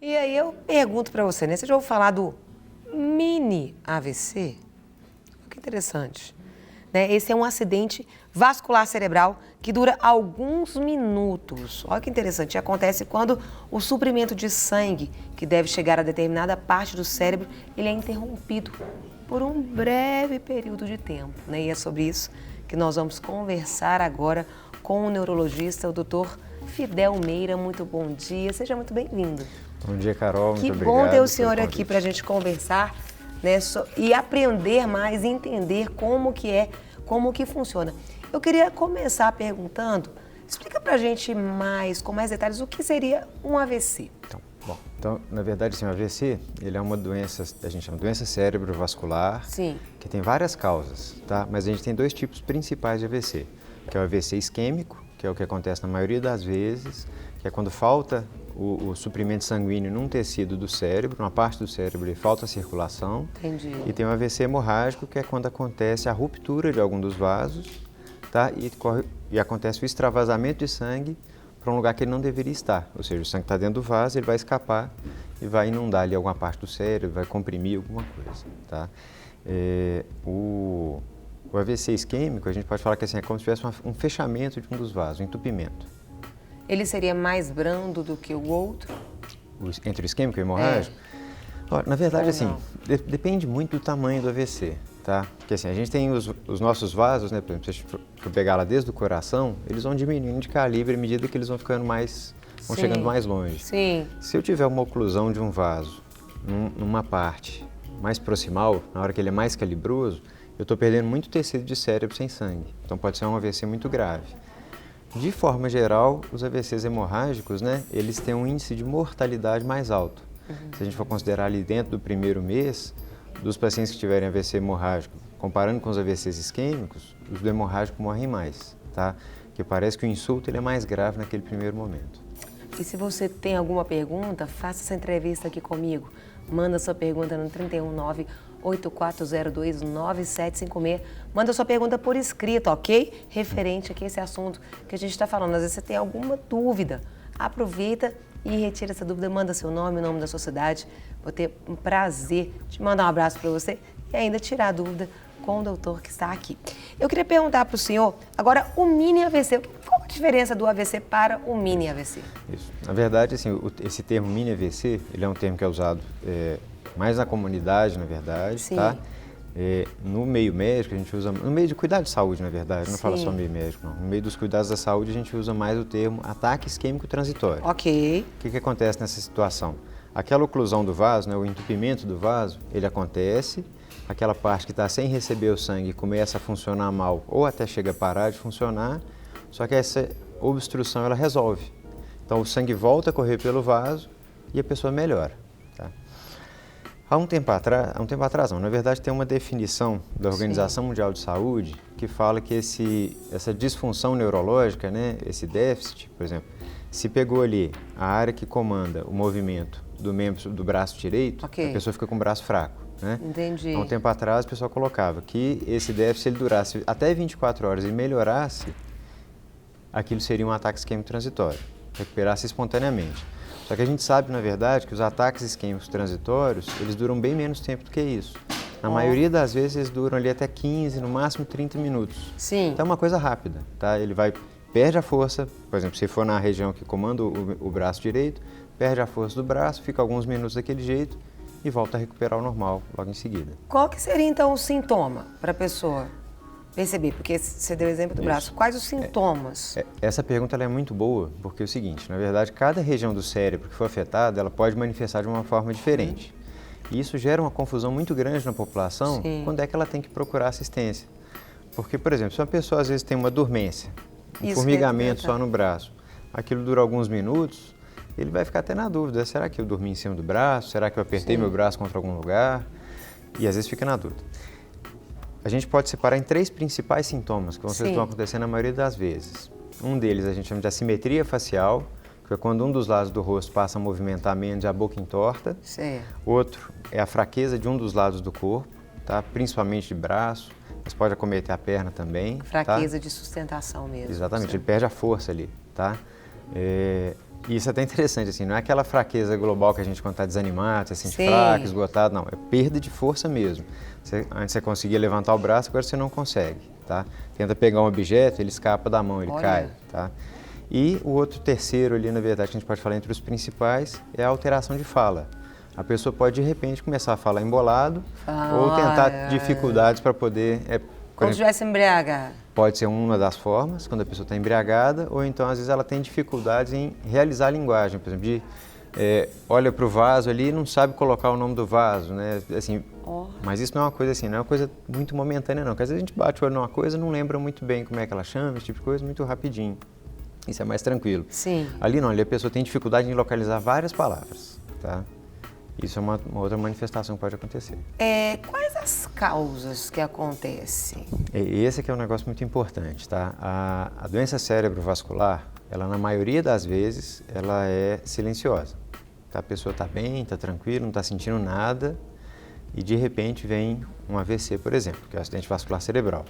E aí eu pergunto para você, né? Você já ouviu falar do mini AVC? Que interessante. Né? Esse é um acidente vascular cerebral que dura alguns minutos. Olha que interessante. Acontece quando o suprimento de sangue, que deve chegar a determinada parte do cérebro, ele é interrompido por um breve período de tempo. Né? E é sobre isso que nós vamos conversar agora com o neurologista, o doutor Fidel Meira. Muito bom dia, seja muito bem-vindo. Bom dia, Carol, muito obrigado. Que bom ter o senhor aqui para a gente conversar, né, e aprender mais, entender como que funciona. Eu queria começar perguntando, explica para a gente mais, com mais detalhes, o que seria um AVC. Então, na verdade, assim, o AVC, ele é uma doença, a gente chama de doença cerebrovascular, Sim. Que tem várias causas, tá? Mas a gente tem dois tipos principais de AVC, que é o AVC isquêmico, que é o que acontece na maioria das vezes, que é quando falta o suprimento sanguíneo num tecido do cérebro, numa parte do cérebro e falta a circulação. Entendi. E tem o AVC hemorrágico, que é quando acontece a ruptura de algum dos vasos, tá? E acontece o extravasamento de sangue para um lugar que ele não deveria estar. Ou seja, o sangue está dentro do vaso, ele vai escapar e vai inundar ali alguma parte do cérebro, vai comprimir alguma coisa, tá? O AVC isquêmico, a gente pode falar que assim, é como se tivesse um fechamento de um dos vasos, um entupimento. Ele seria mais brando do que o outro? Entre o isquêmico e o hemorrágico? Olha, na verdade, assim, depende muito do tamanho do AVC, tá? Porque assim, a gente tem os nossos vasos, né? Por exemplo, se a gente pegar lá desde o coração, eles vão diminuindo de calibre à medida que eles vão ficando vão chegando mais longe. Sim. Se eu tiver uma oclusão de um vaso numa parte mais proximal, na hora que ele é mais calibroso, eu estou perdendo muito tecido de cérebro sem sangue. Então pode ser um AVC muito grave. De forma geral, os AVCs hemorrágicos, né, eles têm um índice de mortalidade mais alto. Se a gente for considerar ali dentro do primeiro mês, dos pacientes que tiverem AVC hemorrágico, comparando com os AVCs isquêmicos, os do hemorrágico morrem mais, tá? Porque parece que o insulto ele é mais grave naquele primeiro momento. E se você tem alguma pergunta, faça essa entrevista aqui comigo. Manda sua pergunta no 319-8402-9756. Manda sua pergunta por escrito, ok? Referente aqui a esse assunto que a gente está falando. Às vezes você tem alguma dúvida, aproveita e retira essa dúvida, manda seu nome, o nome da sua cidade. Vou ter um prazer de mandar um abraço para você e ainda tirar a dúvida com o doutor que está aqui. Eu queria perguntar para o senhor, agora, o mini AVC, qual a diferença do AVC para o mini AVC? Isso. Na verdade, assim, esse termo mini AVC, ele é um termo que é usado mais na comunidade, na verdade, Sim. Tá? No meio médico, a gente usa, no meio de cuidado de saúde, na verdade, não fala só meio médico, não. No meio dos cuidados da saúde, a gente usa mais o termo ataque isquêmico transitório. Ok. O que acontece nessa situação? Aquela oclusão do vaso, né, o entupimento do vaso, ele acontece, aquela parte que está sem receber o sangue começa a funcionar mal ou até chega a parar de funcionar, só que essa obstrução ela resolve. Então o sangue volta a correr pelo vaso e a pessoa melhora. Tá? Há um tempo atrás, não, na verdade tem uma definição da Organização Mundial de Saúde que fala que essa disfunção neurológica, né, esse déficit, por exemplo, se pegou ali a área que comanda o movimento do membro do braço direito, a pessoa fica com o braço fraco. Né? Entendi. Há um tempo atrás, o pessoal colocava que esse déficit, se ele durasse até 24 horas e melhorasse, aquilo seria um ataque isquêmico transitório, recuperasse espontaneamente. Só que a gente sabe, na verdade, que os ataques isquêmicos transitórios, eles duram bem menos tempo do que isso. Na maioria das vezes, eles duram ali até 15, no máximo 30 minutos. Sim. Então é uma coisa rápida, tá? Ele perde a força, por exemplo, se for na região que comanda o braço direito, perde a força do braço, fica alguns minutos daquele jeito, e volta a recuperar o normal logo em seguida. Qual que seria, então, o sintoma para a pessoa perceber? Porque você deu o exemplo do braço. Quais os sintomas? Essa pergunta ela é muito boa, porque é o seguinte, na verdade, cada região do cérebro que for afetada, ela pode manifestar de uma forma diferente. E isso gera uma confusão muito grande na população quando é que ela tem que procurar assistência. Porque, por exemplo, se uma pessoa às vezes tem uma dormência, um formigamento só no braço, aquilo dura alguns minutos, ele vai ficar até na dúvida, será que eu dormi em cima do braço? Será que eu apertei meu braço contra algum lugar? E às vezes fica na dúvida. A gente pode separar em 3 principais sintomas que vão acontecer na maioria das vezes. Um deles a gente chama de assimetria facial, que é quando um dos lados do rosto passa a movimentar menos e a boca entorta. Outro é a fraqueza de um dos lados do corpo, tá? Principalmente de braço, mas pode acometer a perna também. Fraqueza de sustentação mesmo. Exatamente, ele perde a força ali, tá? E isso é até interessante, assim, não é aquela fraqueza global que a gente quando está desanimado, você se sente Sim. fraco, esgotado, não. É perda de força mesmo. Antes você conseguia levantar o braço, agora você não consegue, tá? Tenta pegar um objeto, ele escapa da mão, ele cai, tá? E o outro terceiro ali, na verdade, que a gente pode falar entre os principais, é a alteração de fala. A pessoa pode, de repente, começar a falar embolado ou tentar dificuldades para poder... Como se estivesse embriagada. Pode ser uma das formas, quando a pessoa está embriagada, ou então, às vezes, ela tem dificuldades em realizar a linguagem. Por exemplo, olha para o vaso ali e não sabe colocar o nome do vaso, né? Assim, mas isso não é uma coisa assim, não é uma coisa muito momentânea, não. Porque às vezes a gente bate o olho numa coisa, não lembra muito bem como é que ela chama, esse tipo de coisa, muito rapidinho. Isso é mais tranquilo. Sim. Ali não, ali a pessoa tem dificuldade em localizar várias palavras, tá? Isso é uma outra manifestação que pode acontecer. Quais as causas que acontecem? Esse aqui é um negócio muito importante, tá? A doença cerebrovascular, ela na maioria das vezes, ela é silenciosa. Tá? A pessoa está bem, está tranquila, não está sentindo nada e de repente vem um AVC, por exemplo, que é o acidente vascular cerebral.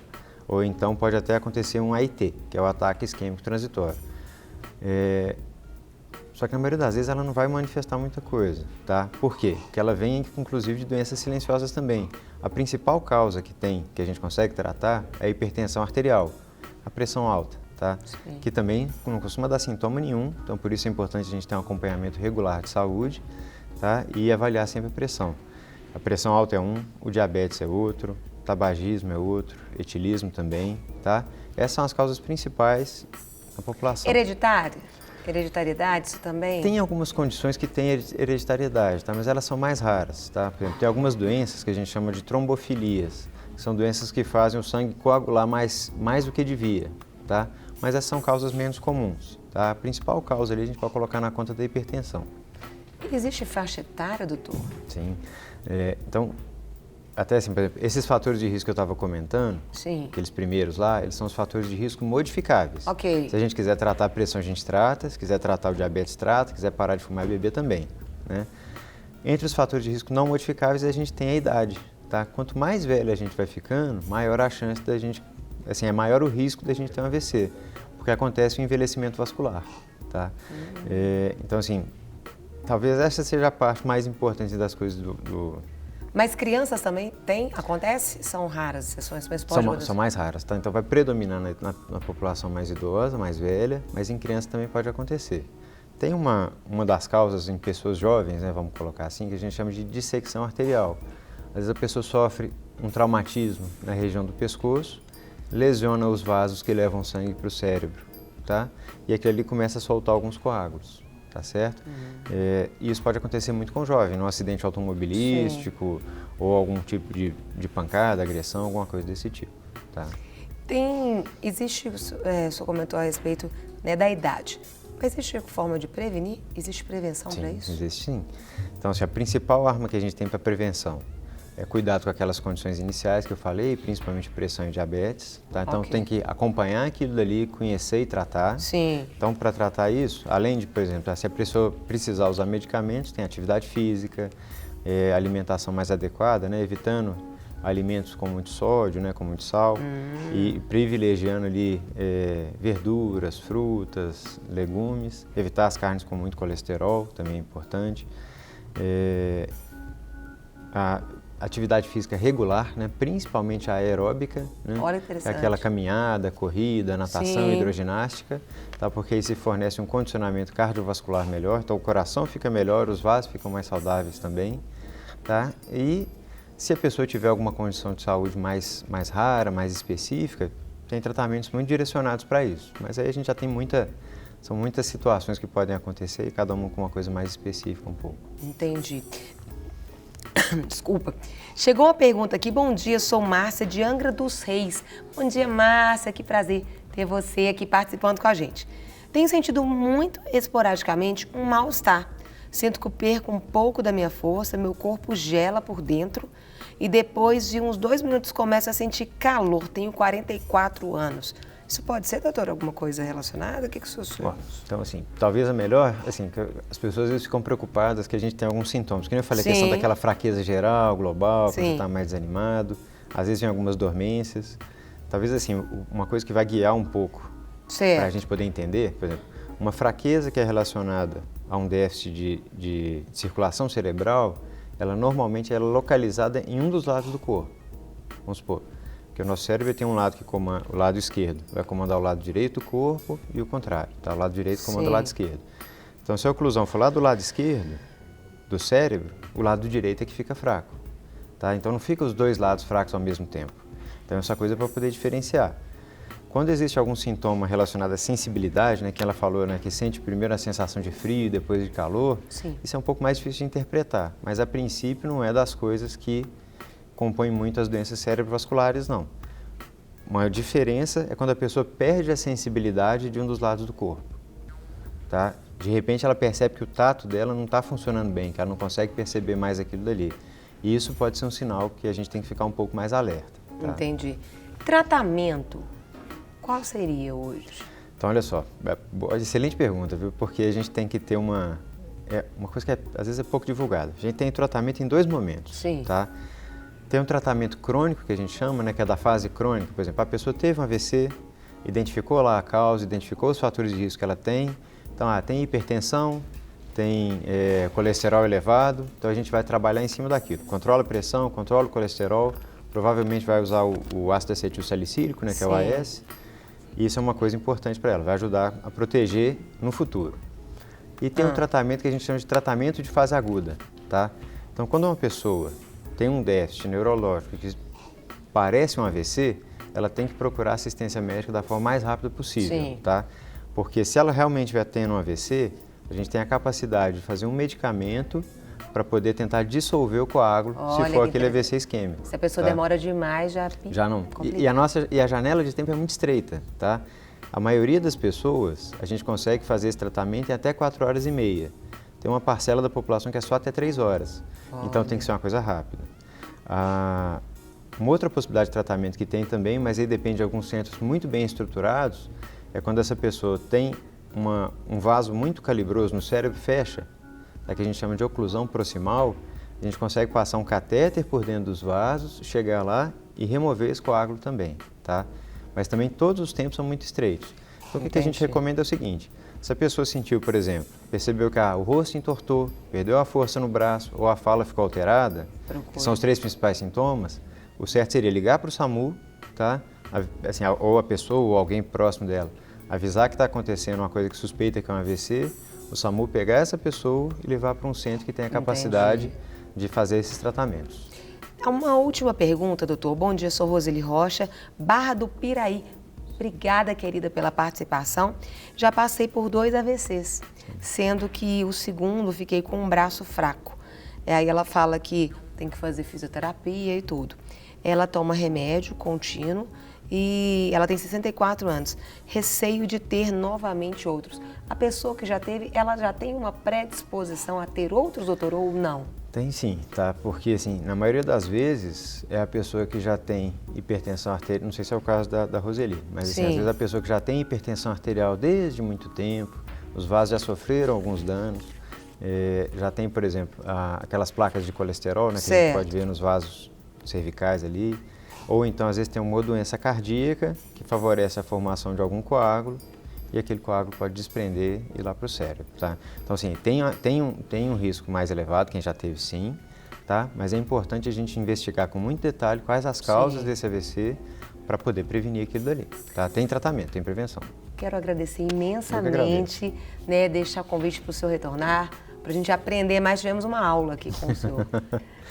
Ou então pode até acontecer um AIT, que é o ataque isquêmico transitório. Só que na maioria das vezes ela não vai manifestar muita coisa, tá? Por quê? Porque ela vem, inclusive, de doenças silenciosas também. A principal causa que a gente consegue tratar, é a hipertensão arterial, a pressão alta, tá? Sim. Que também não costuma dar sintoma nenhum, então por isso é importante a gente ter um acompanhamento regular de saúde, tá? E avaliar sempre a pressão. A pressão alta é um, o diabetes é outro, tabagismo é outro, etilismo também, tá? Essas são as causas principais da população. Hereditário? Hereditariedade, isso também? Tem algumas condições que têm hereditariedade, tá? Mas elas são mais raras, tá? Por exemplo, tem algumas doenças que a gente chama de trombofilias, que são doenças que fazem o sangue coagular mais do que devia, tá? Mas essas são causas menos comuns, tá? A principal causa ali a gente pode colocar na conta da hipertensão. Existe faixa etária, doutor? Sim. Então, até assim, por exemplo, esses fatores de risco que eu estava comentando, sim, aqueles primeiros lá, eles são os fatores de risco modificáveis. Ok. Se a gente quiser tratar a pressão, a gente trata. Se quiser tratar o diabetes, trata. Se quiser parar de fumar e beber, também, né? Entre os fatores de risco não modificáveis, a gente tem a idade, tá? Quanto mais velho a gente vai ficando, maior a chance da gente, assim, é maior o risco da gente ter um AVC, porque acontece o envelhecimento vascular, tá? Então, assim, talvez essa seja a parte mais importante das coisas Mas crianças também tem? Acontece? São raras exceções, mas pode acontecer. São mais raras, tá? Então vai predominar na população mais idosa, mais velha, mas em criança também pode acontecer. Tem uma das causas em pessoas jovens, né, vamos colocar assim, que a gente chama de dissecção arterial. Às vezes a pessoa sofre um traumatismo na região do pescoço, lesiona os vasos que levam sangue para o cérebro, tá? E aquilo ali começa a soltar alguns coágulos. Tá certo? E isso pode acontecer muito com o jovem, num acidente automobilístico, sim, ou algum tipo de pancada, agressão, alguma coisa desse tipo, tá? Existe, o senhor comentou a respeito, né, da idade, mas existe forma de prevenir? Existe prevenção para isso? Existe sim. Então, assim, a principal arma que a gente tem para prevenção é cuidado com aquelas condições iniciais que eu falei, principalmente pressão e diabetes, tá? Então tem que acompanhar aquilo dali, conhecer e tratar. Sim. Então, para tratar isso, além de, por exemplo, se a pessoa precisar usar medicamentos, tem atividade física, alimentação mais adequada, né? Evitando alimentos com muito sódio, né? Com muito sal, e privilegiando ali verduras, frutas, legumes, evitar as carnes com muito colesterol, também é importante. Atividade física regular, né? Principalmente a aeróbica, né? Olha, interessante. É aquela caminhada, corrida, natação, sim, hidroginástica, tá? Porque aí se fornece um condicionamento cardiovascular melhor, então o coração fica melhor, os vasos ficam mais saudáveis também, tá? E se a pessoa tiver alguma condição de saúde mais rara, mais específica, tem tratamentos muito direcionados para isso. Mas aí a gente já tem são muitas situações que podem acontecer e cada uma com uma coisa mais específica um pouco. Entendi. Desculpa. Chegou uma pergunta aqui. Bom dia, sou Márcia de Angra dos Reis. Bom dia, Márcia. Que prazer ter você aqui participando com a gente. Tenho sentido muito esporadicamente um mal-estar. Sinto que perco um pouco da minha força, meu corpo gela por dentro e depois de uns 2 minutos começo a sentir calor. Tenho 44 anos. Isso pode ser, doutor, alguma coisa relacionada? O que o senhor acha? Então, assim, talvez a melhor, assim, que as pessoas às vezes ficam preocupadas que a gente tem alguns sintomas. Como eu falei, a questão daquela fraqueza geral, global, que você está mais desanimado, às vezes vem algumas dormências. Talvez, assim, uma coisa que vai guiar um pouco para a gente poder entender, por exemplo, Uma fraqueza que é relacionada a um déficit de circulação cerebral, ela normalmente é localizada em um dos lados do corpo. Vamos supor que o nosso cérebro tem um lado que comanda, o lado esquerdo vai comandar o lado direito do corpo e o contrário, tá? O lado direito comanda o lado esquerdo. Então, se a oclusão for lá do lado esquerdo do cérebro, o lado direito é que fica fraco, tá? Então, não fica os dois lados fracos ao mesmo tempo. Então, essa coisa é para poder diferenciar. Quando existe algum sintoma relacionado à sensibilidade, né, que ela falou, né, que sente primeiro a sensação de frio, depois de calor, isso é um pouco mais difícil de interpretar, mas a princípio não é das coisas que compõem muito as doenças cerebrovasculares, não. Uma diferença é quando a pessoa perde a sensibilidade de um dos lados do corpo, tá? De repente ela percebe que o tato dela não está funcionando bem, que ela não consegue perceber mais aquilo dali. E isso pode ser um sinal que a gente tem que ficar um pouco mais alerta. Tá? Entendi. Tratamento, qual seria hoje? Então, olha só, excelente pergunta, viu? Porque a gente tem que ter uma coisa que às vezes é pouco divulgada. A gente tem tratamento em 2 momentos, tá? Tem um tratamento crônico, que a gente chama, né, que é da fase crônica. Por exemplo, a pessoa teve um AVC, identificou lá a causa, identificou os fatores de risco que ela tem. Então, tem hipertensão, tem colesterol elevado, então a gente vai trabalhar em cima daquilo. Controla a pressão, controla o colesterol, provavelmente vai usar o ácido acetil salicílico, né, que é o AS. E isso é uma coisa importante para ela, vai ajudar a proteger no futuro. E tem um tratamento que a gente chama de tratamento de fase aguda, tá? Então, quando uma pessoa tem um déficit neurológico que parece um AVC, ela tem que procurar assistência médica da forma mais rápida possível, tá? Porque se ela realmente estiver tendo um AVC, a gente tem a capacidade de fazer um medicamento para poder tentar dissolver o coágulo, se for aquele AVC isquêmico. Se a pessoa demora demais, já não. E a janela de tempo é muito estreita, tá? A maioria das pessoas, a gente consegue fazer esse tratamento em até 4 horas e meia. Tem uma parcela da população que é só até 3 horas. Então tem que ser uma coisa rápida. Uma outra possibilidade de tratamento que tem também, mas aí depende de alguns centros muito bem estruturados, é quando essa pessoa tem um vaso muito calibroso no cérebro, fecha, que a gente chama de oclusão proximal, a gente consegue passar um catéter por dentro dos vasos, chegar lá e remover esse coágulo também, tá? Mas também todos os tempos são muito estreitos. Então o que a gente recomenda é o seguinte, se a pessoa sentiu, por exemplo, percebeu que o rosto entortou, perdeu a força no braço ou a fala ficou alterada, que são os 3 principais sintomas, o certo seria ligar para o SAMU, tá? Assim, ou a pessoa ou alguém próximo dela, avisar que está acontecendo uma coisa que suspeita que é um AVC, o SAMU pegar essa pessoa e levar para um centro que tem a capacidade de fazer esses tratamentos. Uma última pergunta, doutor. Bom dia, sou Roseli Rocha, Barra do Piraí. Obrigada, querida, pela participação. Já passei por 2 AVCs, sendo que o segundo fiquei com um braço fraco. Aí ela fala que tem que fazer fisioterapia e tudo. Ela toma remédio contínuo e ela tem 64 anos. Receio de ter novamente outros. A pessoa que já teve, ela já tem uma predisposição a ter outros, doutor, ou não? Tem sim, tá? Porque, assim, na maioria das vezes é a pessoa que já tem hipertensão arterial, não sei se é o caso da Roseli, mas assim, às vezes a pessoa que já tem hipertensão arterial desde muito tempo, os vasos já sofreram alguns danos, já tem, por exemplo, aquelas placas de colesterol, né, que a gente pode ver nos vasos cervicais ali, ou então às vezes tem uma doença cardíaca que favorece a formação de algum coágulo e aquele coágulo pode desprender e ir lá para o cérebro, tá? Então, assim, tem um risco mais elevado, quem já teve sim, tá? Mas é importante a gente investigar com muito detalhe quais as causas desse AVC para poder prevenir aquilo dali, tá? Tem tratamento, tem prevenção. Quero agradecer imensamente, né, deixar o convite para o senhor retornar, para a gente aprender mais. Tivemos uma aula aqui com o senhor.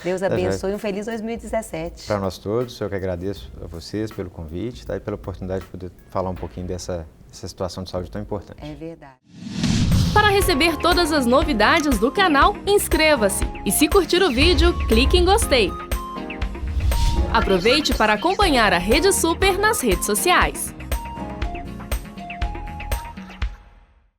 Deus abençoe, um feliz 2017. Para nós todos, eu que agradeço a vocês pelo convite, tá? E pela oportunidade de poder falar um pouquinho dessa situação de saúde tão importante. É verdade. Para receber todas as novidades do canal, inscreva-se e se curtir o vídeo, clique em gostei. Aproveite para acompanhar a Rede Super nas redes sociais.